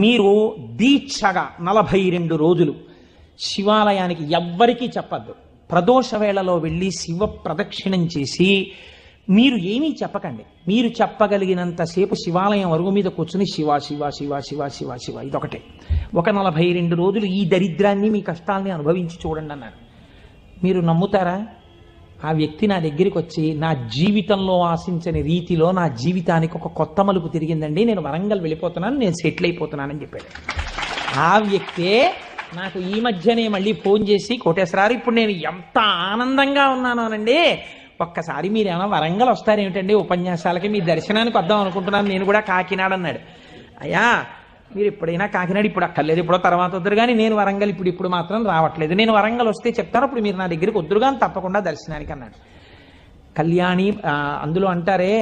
మీరు దీక్షగా 42 రోజులు శివాలయానికి ఎవ్వరికీ చెప్పద్దు. ప్రదోష వేళలో వెళ్ళి శివ ప్రదక్షిణం చేసి మీరు ఏమీ చెప్పకండి. మీరు చెప్పగలిగినంతసేపు శివాలయం అరుగు మీద కూర్చుని శివ శివ శివ శివ శివ శివ ఇదొకటే. ఒక 42 రోజులు ఈ దరిద్రాన్ని, మీ కష్టాల్ని అనుభవించి చూడండి అన్నాడు. మీరు నమ్ముతారా? ఆ వ్యక్తి నా దగ్గరికి వచ్చి నా జీవితంలో ఆశించని రీతిలో నా జీవితానికి ఒక కొత్త మలుపు తిరిగిందండి, నేను వరంగల్ వెళ్ళిపోతున్నాను, నేను సెటిల్ అయిపోతున్నానని చెప్పాడు. ఆ వ్యక్తే నాకు ఈ మధ్యనే మళ్ళీ ఫోన్ చేసి, కోటేశ్వరారు ఇప్పుడు నేను ఎంత ఆనందంగా ఉన్నానోనండి, ఒక్కసారి మీరు ఏమైనా వరంగల్ వస్తారేమిటండి ఉపన్యాసాలకి, మీ దర్శనానికి వద్దాం అనుకుంటున్నాను, నేను కూడా కాకినాడ అన్నాడు. అయ్యా మీరు ఎప్పుడైనా కాకినాడ ఇప్పుడు అక్కర్లేదు, ఎప్పుడో తర్వాత వద్దురు కానీ నేను వరంగల్ ఇప్పుడు మాత్రం రావట్లేదు, నేను వరంగల్ వస్తే చెప్తాను, అప్పుడు మీరు నా దగ్గరికి వద్దురు కానీ తప్పకుండా దర్శనానికి అన్నాడు. కళ్యాణి అందులో అంటారే